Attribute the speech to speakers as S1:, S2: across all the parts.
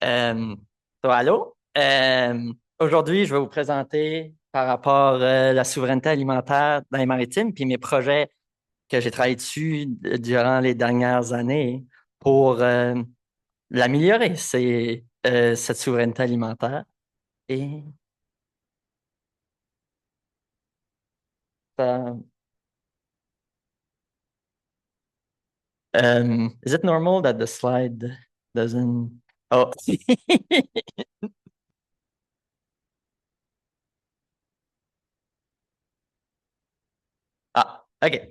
S1: Euh, allô? Aujourd'hui, je vais vous présenter par rapport à la souveraineté alimentaire dans les maritimes, puis mes projets que j'ai travaillé dessus durant les dernières années pour l'améliorer, cette souveraineté alimentaire. Et euh, is it normal that the slide doesn't... Oh. Ah, OK.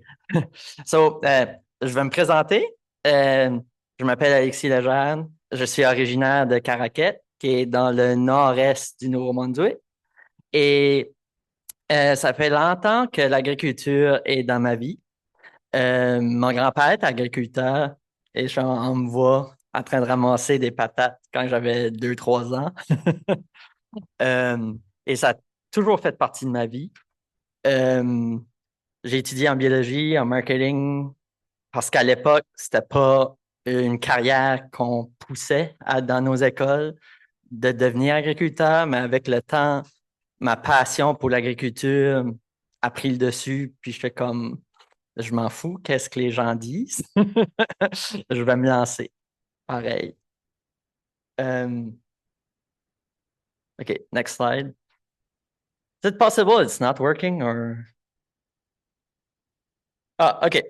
S1: So, je vais me présenter. Euh, je m'appelle Alexis Lejeune. Je suis originaire de Caraquet, qui est dans le nord-est du Nouveau-Brunswick. Et ça fait longtemps que l'agriculture est dans ma vie. Mon grand-père est agriculteur et on me voit en train de ramasser des patates quand j'avais 2, 3 ans. Euh, et ça a toujours fait partie de ma vie. Euh, j'ai étudié en biologie, en marketing, parce qu'à l'époque, c'était pas une carrière qu'on poussait dans nos écoles de devenir agriculteur, mais avec le temps, ma passion pour l'agriculture a pris le dessus, puis je fais comme, je m'en fous, qu'est-ce que les gens disent? Je vais me lancer. Pareil. Euh, OK, next slide. Is it possible it's not working or... Ah, OK.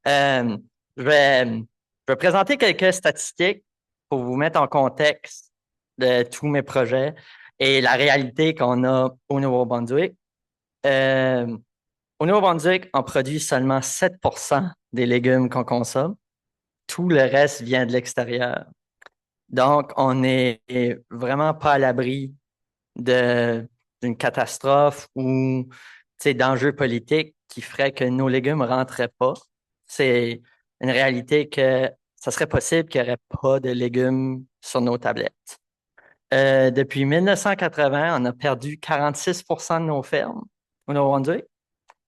S1: Euh, je vais, je vais présenter quelques statistiques pour vous mettre en contexte de tous mes projets et la réalité qu'on a au Nouveau-Brunswick. Euh, Au Nouveau-Brunswick, on produit seulement 7% des légumes qu'on consomme. Tout le reste vient de l'extérieur. Donc, on n'est vraiment pas à l'abri de, d'une catastrophe ou d'enjeux politiques qui feraient que nos légumes ne rentreraient pas. C'est une réalité que ça serait possible qu'il n'y aurait pas de légumes sur nos tablettes. Depuis 1980, on a perdu 46% de nos fermes au Nouveau-Brunswick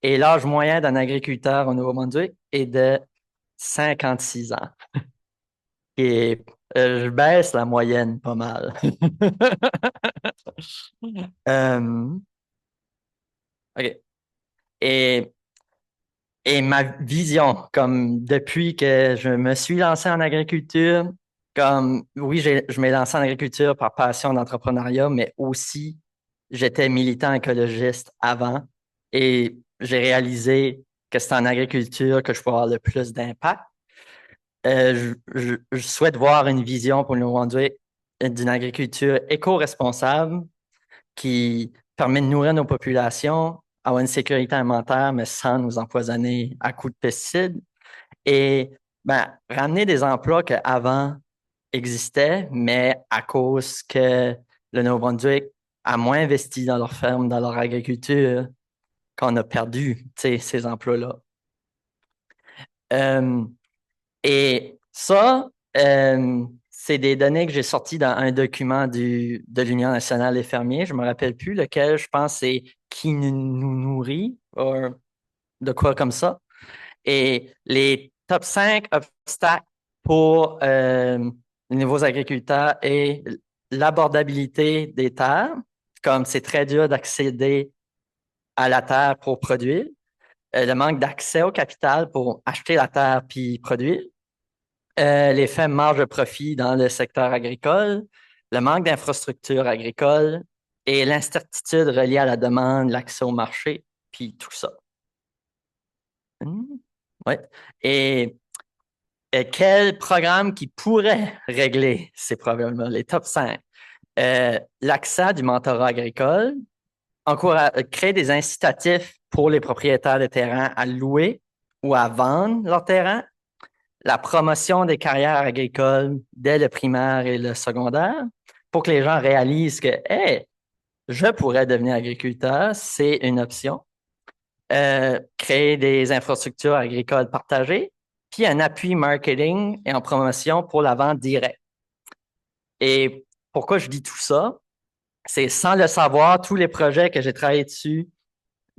S1: et l'âge moyen d'un agriculteur au Nouveau-Brunswick est de 56 ans. Et je baisse la moyenne pas mal. Euh, OK. Et ma vision, comme depuis que je me suis lancé en agriculture, comme oui, je m'ai lancé en agriculture par passion d'entrepreneuriat, mais aussi j'étais militant écologiste avant et j'ai réalisé que c'est en agriculture que je peux avoir le plus d'impact. Je souhaite voir une vision pour le Nouveau-Brunswick d'une agriculture éco-responsable qui permet de nourrir nos populations, avoir une sécurité alimentaire, mais sans nous empoisonner à coups de pesticides. Et ben, ramener des emplois qui avant existaient, mais à cause que le Nouveau-Brunswick a moins investi dans leur ferme, dans leur agriculture, qu'on a perdu ces emplois-là. Euh, et ça, c'est des données que j'ai sorties dans un document de l'Union nationale des fermiers. Je ne me rappelle plus lequel, je pense, c'est qui nous nourrit, ou de quoi comme ça. Et les top 5 obstacles pour les nouveaux agriculteurs et l'abordabilité des terres, comme c'est très dur d'accéder à la terre pour produire, le manque d'accès au capital pour acheter la terre puis produire, les faibles marges de profit dans le secteur agricole, le manque d'infrastructures agricoles et l'incertitude reliée à la demande, l'accès au marché, puis tout ça. Ouais. Et quel programme qui pourrait régler ces problèmes-là, les top 5? L'accès du mentorat agricole, créer des incitatifs pour les propriétaires de terrain à louer ou à vendre leur terrain, la promotion des carrières agricoles dès le primaire et le secondaire pour que les gens réalisent que, hey, je pourrais devenir agriculteur, c'est une option. Créer des infrastructures agricoles partagées, puis un appui marketing et en promotion pour la vente directe. Et pourquoi je dis tout ça? C'est sans le savoir, tous les projets que j'ai travaillé dessus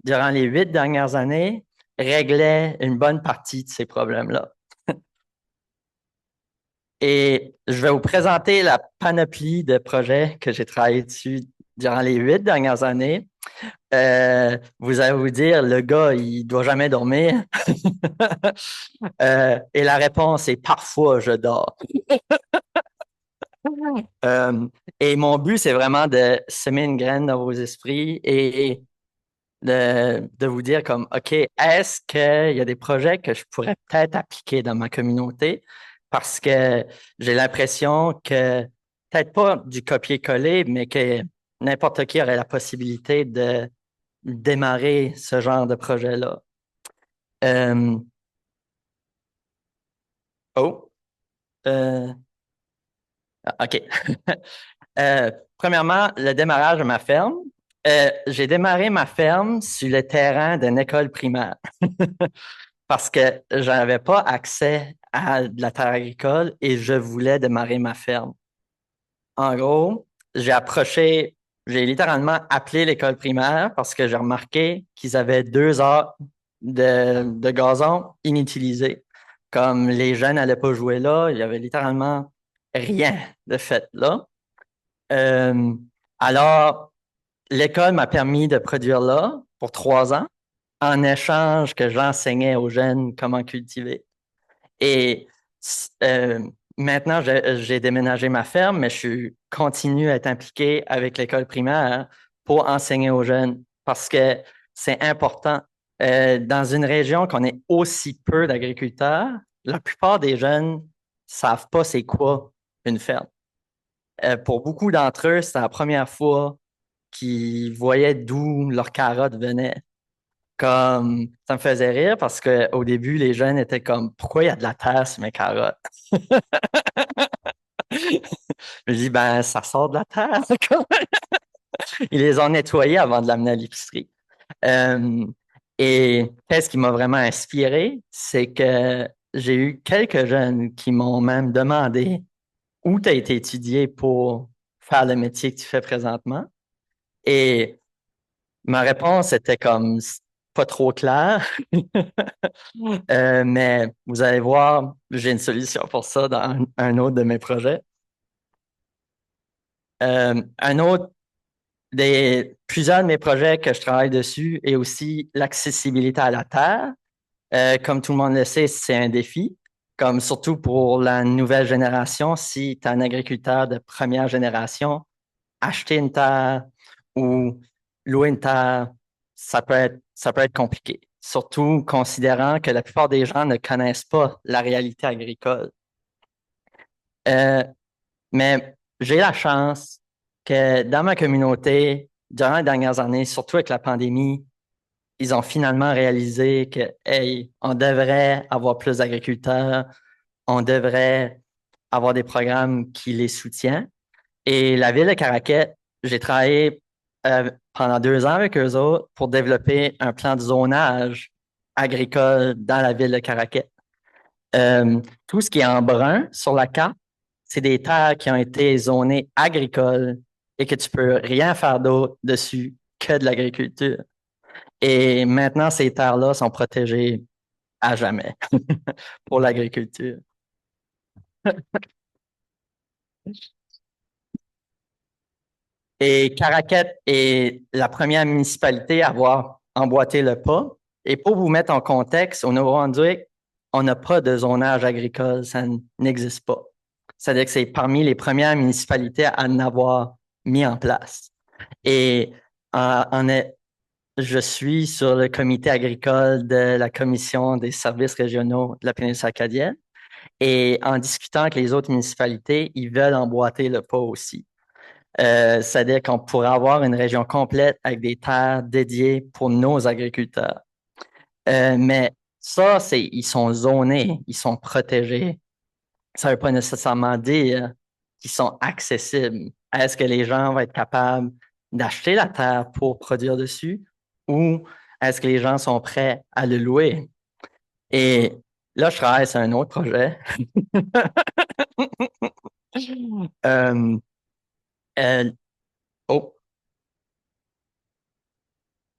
S1: durant les 8 dernières années réglaient une bonne partie de ces problèmes-là. Et je vais vous présenter la panoplie de projets que j'ai travaillé dessus durant les 8 dernières années. Vous allez vous dire, le gars, il doit jamais dormir. Et la réponse est parfois, je dors. Euh, et mon but, c'est vraiment de semer une graine dans vos esprits et de vous dire comme, OK, est-ce qu'il y a des projets que je pourrais peut-être appliquer dans ma communauté? Parce que j'ai l'impression que peut-être pas du copier-coller, mais que n'importe qui aurait la possibilité de démarrer ce genre de projet-là. Euh, oh, euh, OK. Premièrement, le démarrage de ma ferme. J'ai démarré ma ferme sur le terrain d'une école primaire parce que je n'avais pas accès à de la terre agricole et je voulais démarrer ma ferme. En gros, j'ai littéralement appelé l'école primaire parce que j'ai remarqué qu'ils avaient 2 heures de gazon inutilisées. Comme les jeunes n'allaient pas jouer là, il y avait littéralement rien de fait là. Euh, alors, l'école m'a permis de produire là pour 3 ans en échange que j'enseignais aux jeunes comment cultiver. Et euh, maintenant, j'ai déménagé ma ferme, mais je continue à être impliqué avec l'école primaire pour enseigner aux jeunes parce que c'est important. Dans une région qu'on est aussi peu d'agriculteurs, la plupart des jeunes savent pas c'est quoi une ferme. Pour beaucoup d'entre eux, c'est la première fois qu'ils voyaient d'où leurs carottes venaient. Comme ça me faisait rire parce qu'au début, les jeunes étaient comme pourquoi il y a de la terre sur mes carottes? Je dis ben ça sort de la terre. Ils les ont nettoyés avant de l'amener à l'épicerie. Euh, et qu'est-ce qui m'a vraiment inspiré, c'est que j'ai eu quelques jeunes qui m'ont même demandé où tu as été étudié pour faire le métier que tu fais présentement. Et ma réponse était comme pas trop claire. Mais vous allez voir, j'ai une solution pour ça dans un autre de mes projets. Un autre plusieurs de mes projets que je travaille dessus est aussi l'accessibilité à la terre. Comme tout le monde le sait, c'est un défi, comme surtout pour la nouvelle génération. Si tu es un agriculteur de première génération, acheter une terre ou louer une terre, ça peut être compliqué. Surtout considérant que la plupart des gens ne connaissent pas la réalité agricole. Euh, mais j'ai la chance que dans ma communauté, durant les dernières années, surtout avec la pandémie, ils ont finalement réalisé que, hey, on devrait avoir plus d'agriculteurs, on devrait avoir des programmes qui les soutiennent. Et la ville de Caraquet, j'ai travaillé pendant 2 ans avec eux autres pour développer un plan de zonage agricole dans la ville de Caraquet. Tout ce qui est en brun sur la carte, c'est des terres qui ont été zonées agricoles et que tu peux rien faire d'autre dessus que de l'agriculture. Et maintenant, ces terres-là sont protégées à jamais pour l'agriculture. Et Caraquet est la première municipalité à avoir emboîté le pas. Et pour vous mettre en contexte, au Nouveau-Brunswick, on n'a pas de zonage agricole, ça n'existe pas. C'est-à-dire que c'est parmi les premières municipalités à en avoir mis en place. Et je suis sur le comité agricole de la Commission des services régionaux de la péninsule acadienne. Et en discutant avec les autres municipalités, ils veulent emboîter le pas aussi. C'est-à-dire qu'on pourrait avoir une région complète avec des terres dédiées pour nos agriculteurs. Mais ça, ils sont zonés, ils sont protégés. Ça ne veut pas nécessairement dire qu'ils sont accessibles. Est-ce que les gens vont être capables d'acheter la terre pour produire dessus ou est-ce que les gens sont prêts à le louer? Et là, je travaille sur un autre projet. Euh, euh, oh,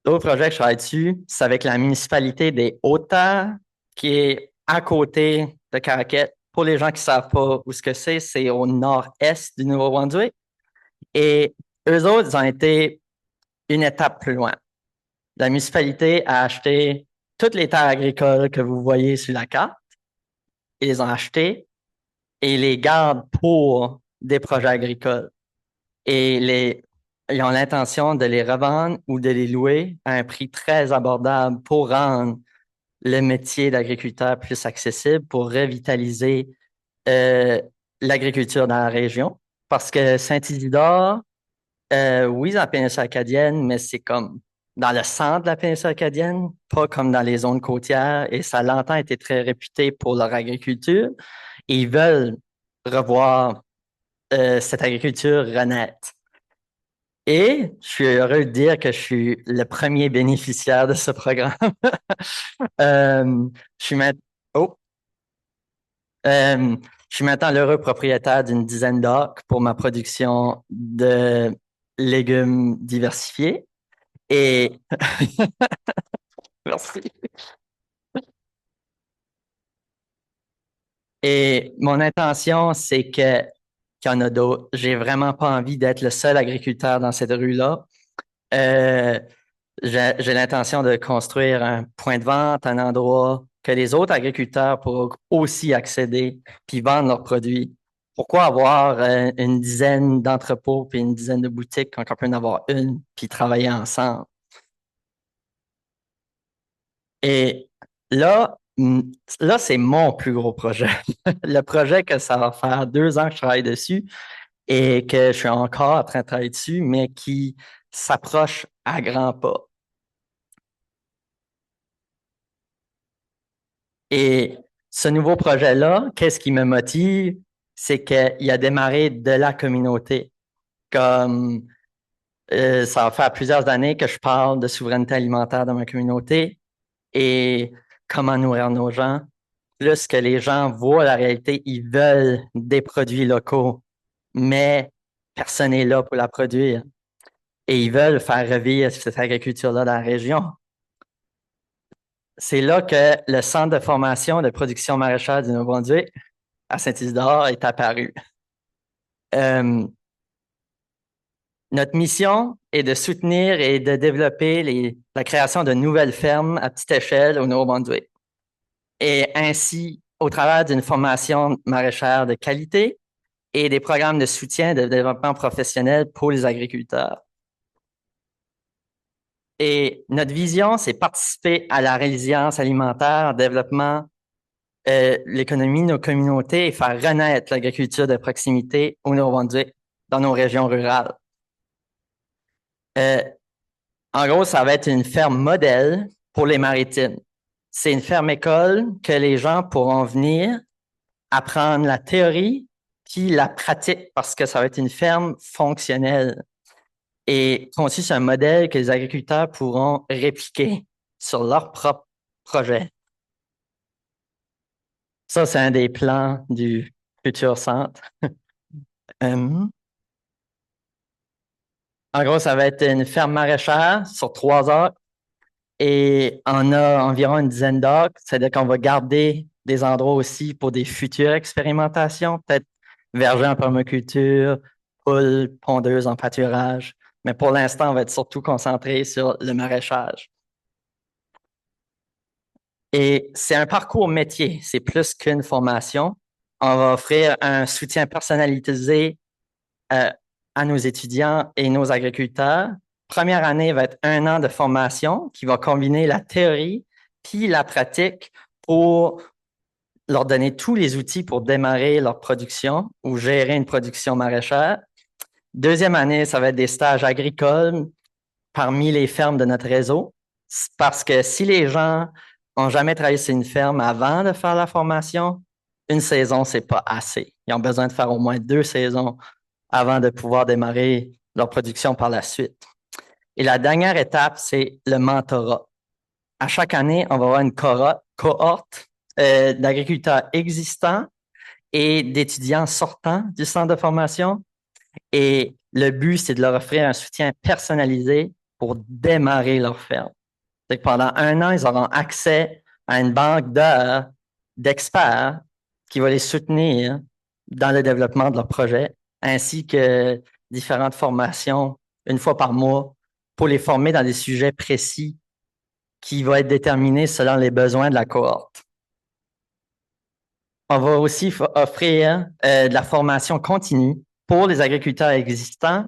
S1: L'autre projet que je travaille dessus, c'est avec la municipalité des Hautes-Terres, qui est à côté de Caraquet. pour les gens qui ne savent pas où ce que c'est au nord-est du Nouveau-Brunswick. Et eux autres, ils ont été une étape plus loin. La municipalité a acheté toutes les terres agricoles que vous voyez sur la carte. Ils les ont achetées et ils les gardent pour des projets agricoles. Et ils ont l'intention de les revendre ou de les louer à un prix très abordable pour rendre le métier d'agriculteur plus accessible, pour revitaliser euh, l'agriculture dans la région. Parce que Saint-Isidore, oui, dans la péninsule acadienne, mais c'est comme dans le centre de la péninsule acadienne, pas comme dans les zones côtières. Et ça a longtemps été très réputé pour leur agriculture. Et ils veulent revoir cette agriculture renaître. Et je suis heureux de dire que je suis le premier bénéficiaire de ce programme. Je suis maintenant, oh, euh, je suis maintenant l'heureux propriétaire d'une dizaine d'acres pour ma production de légumes diversifiés. Et merci. Et mon intention, c'est qu'il y en a d'autres. J'ai vraiment pas envie d'être le seul agriculteur dans cette rue-là. Euh, j'ai l'intention de construire un point de vente, un endroit que les autres agriculteurs pourront aussi accéder puis vendre leurs produits. Pourquoi avoir une dizaine d'entrepôts puis une dizaine de boutiques quand on peut en avoir une puis travailler ensemble? Et là, là, c'est mon plus gros projet. Le projet que ça va faire 2 ans que je travaille dessus et que je suis encore en train de travailler dessus, mais qui s'approche à grands pas. Et ce nouveau projet-là, qu'est-ce qui me motive? C'est qu'il a démarré de la communauté. Comme ça va faire plusieurs années que je parle de souveraineté alimentaire dans ma communauté et comment nourrir nos gens. Plus que les gens voient la réalité, ils veulent des produits locaux, mais personne n'est là pour la produire. Et ils veulent faire revivre cette agriculture-là dans la région. C'est là que le Centre de formation de production maraîchère du Nouveau-Brunswick à Saint-Isidore est apparu. Euh, Notre mission est de soutenir et de développer la création de nouvelles fermes à petite échelle au Nouveau-Brunswick. Et ainsi, au travers d'une formation maraîchère de qualité et des programmes de soutien de développement professionnel pour les agriculteurs. Et notre vision, c'est participer à la résilience alimentaire, développement l'économie de nos communautés et faire renaître l'agriculture de proximité au Nouveau-Brunswick dans nos régions rurales. Euh, En gros, ça va être une ferme modèle pour les maritimes. C'est une ferme école que les gens pourront venir apprendre la théorie puis la pratique parce que ça va être une ferme fonctionnelle et conçue sur un modèle que les agriculteurs pourront répliquer sur leur propre projet. Ça, c'est un des plans du futur centre. Euh, En gros, ça va être une ferme maraîchère sur 3 acres et on a environ une dizaine d'acres. C'est-à-dire qu'on va garder des endroits aussi pour des futures expérimentations, peut-être verger en permaculture, poules, pondeuses en pâturage. Mais pour l'instant, on va être surtout concentré sur le maraîchage. Et c'est un parcours métier, c'est plus qu'une formation. On va offrir un soutien personnalisé euh, à nos étudiants et nos agriculteurs. Première année va être 1 an de formation qui va combiner la théorie puis la pratique pour leur donner tous les outils pour démarrer leur production ou gérer une production maraîchère. Deuxième année, ça va être des stages agricoles parmi les fermes de notre réseau. Parce que si les gens n'ont jamais travaillé sur une ferme avant de faire la formation, une saison, c'est pas assez. Ils ont besoin de faire au moins 2 saisons avant de pouvoir démarrer leur production par la suite. Et la dernière étape, c'est le mentorat. À chaque année, on va avoir une cohorte d'agriculteurs existants et d'étudiants sortants du centre de formation. Et le but, c'est de leur offrir un soutien personnalisé pour démarrer leur ferme. Donc, pendant 1 an, ils auront accès à une banque d'heures d'experts qui va les soutenir dans le développement de leur projet, ainsi que différentes formations une fois par mois pour les former dans des sujets précis qui vont être déterminés selon les besoins de la cohorte. On va aussi offrir de la formation continue pour les agriculteurs existants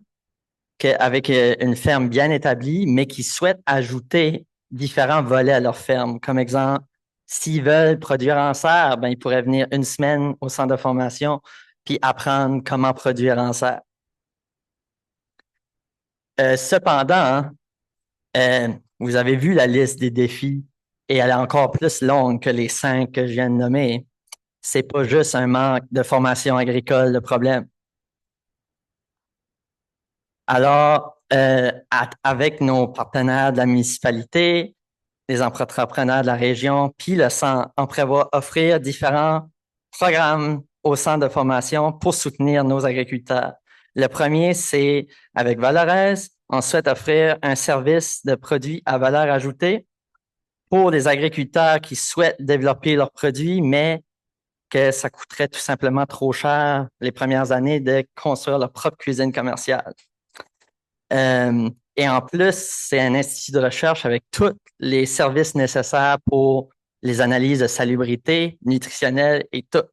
S1: avec une ferme bien établie, mais qui souhaitent ajouter différents volets à leur ferme. Comme exemple, s'ils veulent produire en serre, ben, ils pourraient venir une semaine au centre de formation puis apprendre comment produire en serre. Cependant, hein, vous avez vu la liste des défis et elle est encore plus longue que les 5 que je viens de nommer. C'est pas juste un manque de formation agricole, le problème. Alors, avec nos partenaires de la municipalité, les entrepreneurs de la région, puis le centre, on prévoit offrir différents programmes au centre de formation pour soutenir nos agriculteurs. Le premier, c'est avec Valorez, on souhaite offrir un service de produits à valeur ajoutée pour les agriculteurs qui souhaitent développer leurs produits, mais que ça coûterait tout simplement trop cher les premières années de construire leur propre cuisine commerciale. Et en plus, c'est un institut de recherche avec tous les services nécessaires pour les analyses de salubrité nutritionnelle et tout.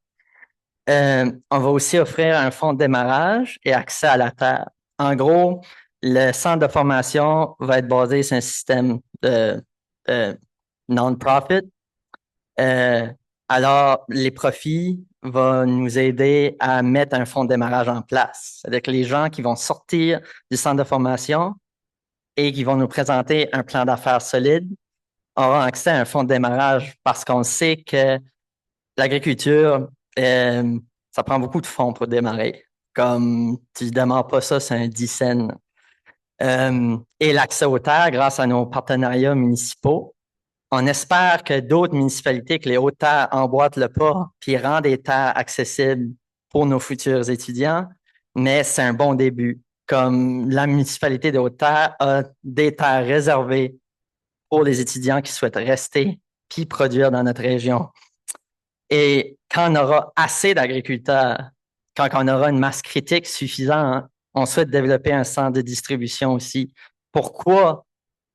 S1: On va aussi offrir un fonds de démarrage et accès à la terre. En gros, le centre de formation va être basé sur un système de non-profit. Euh, alors, les profits vont nous aider à mettre un fonds de démarrage en place. C'est-à-dire que les gens qui vont sortir du centre de formation et qui vont nous présenter un plan d'affaires solide auront accès à un fonds de démarrage parce qu'on sait que l'agriculture, ça prend beaucoup de fonds pour démarrer. Comme tu ne démarres pas ça, c'est un 10 cents. Et l'accès aux terres grâce à nos partenariats municipaux. On espère que d'autres municipalités que les Hautes-Terres emboîtent le pas puis rendent des terres accessibles pour nos futurs étudiants, mais c'est un bon début. Comme la municipalité de Hautes-Terres a des terres réservées pour les étudiants qui souhaitent rester puis produire dans notre région. Et quand on aura assez d'agriculteurs, quand on aura une masse critique suffisante, on souhaite développer un centre de distribution aussi. Pourquoi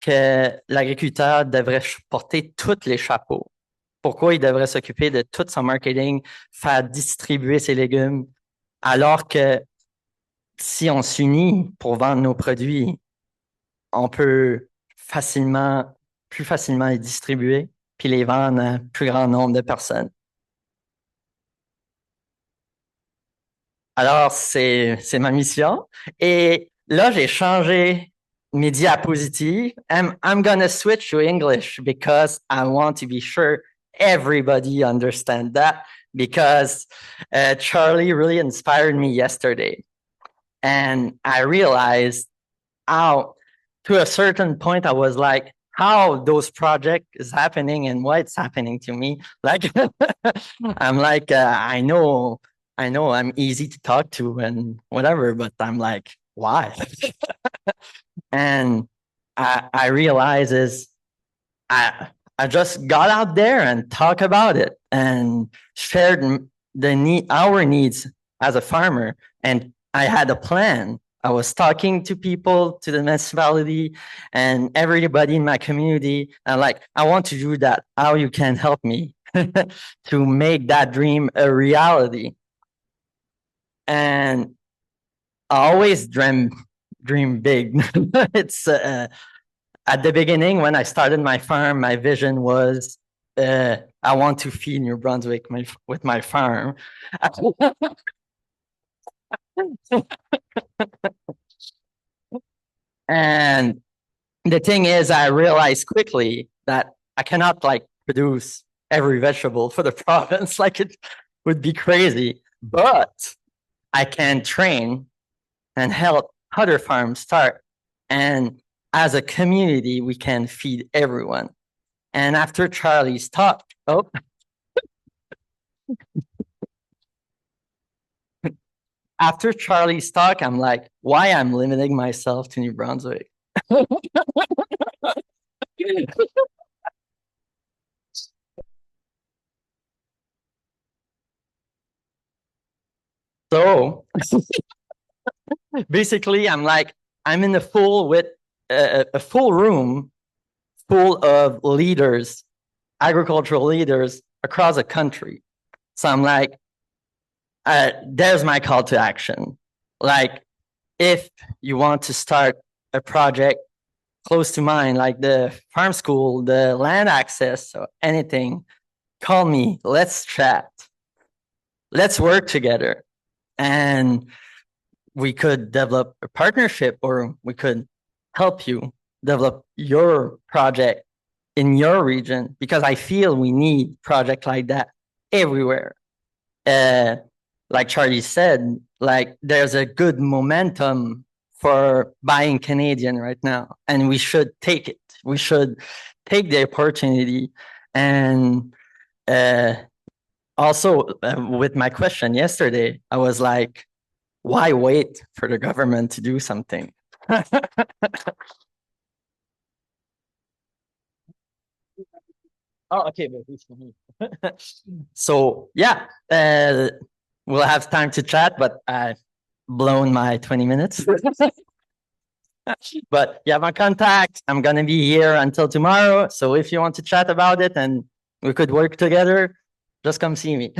S1: que l'agriculteur devrait porter tous les chapeaux? Pourquoi il devrait s'occuper de tout son marketing, faire distribuer ses légumes, alors que si on s'unit pour vendre nos produits, on peut plus facilement les distribuer puis les vendre à un plus grand nombre de personnes. Alors, c'est ma mission. Et là, j'ai changé mes diapositives. I'm gonna switch to English because I want to be sure everybody understand that because Charlie really inspired me yesterday. And I realized how, to a certain point, I was like, how those project is happening and why it's happening to me. Like, I'm like, I know I'm easy to talk to and whatever, but I'm like, why? And I realize is I I just got out there and talk about it and shared our needs as a farmer, and I had a plan. I was talking to people, to the municipality, and everybody in my community. And like, I want to do that. How you can help me to make that dream a reality? And I always dream big. It's at the beginning when I started my farm, my vision was I want to feed New Brunswick with my farm. And the thing is, I realized quickly that I cannot like produce every vegetable for the province. Like it would be crazy, but I can train and help other farms start. And as a community, we can feed everyone. And after Charlie's talk, after Charlie's talk, I'm like, why I'm limiting myself to New Brunswick? So basically, I'm in a full room full of leaders, agricultural leaders across the country. So I'm like, there's my call to action. Like, if you want to start a project close to mine, like the farm school, the land access, or anything, call me. Let's chat. Let's work together. And we could develop a partnership, or we could help you develop your project in your region, because I feel we need projects like that everywhere. Uh, like Charlie said, like there's a good momentum for buying Canadian right now, and we should take it. We should take the opportunity. And uh, also, with my question yesterday, I was like, why wait for the government to do something? Oh, okay, but who's for me? So yeah, we'll have time to chat, but I've blown my 20 minutes. But you have my contact. I'm gonna be here until tomorrow. So if you want to chat about it and we could work together, just come see me.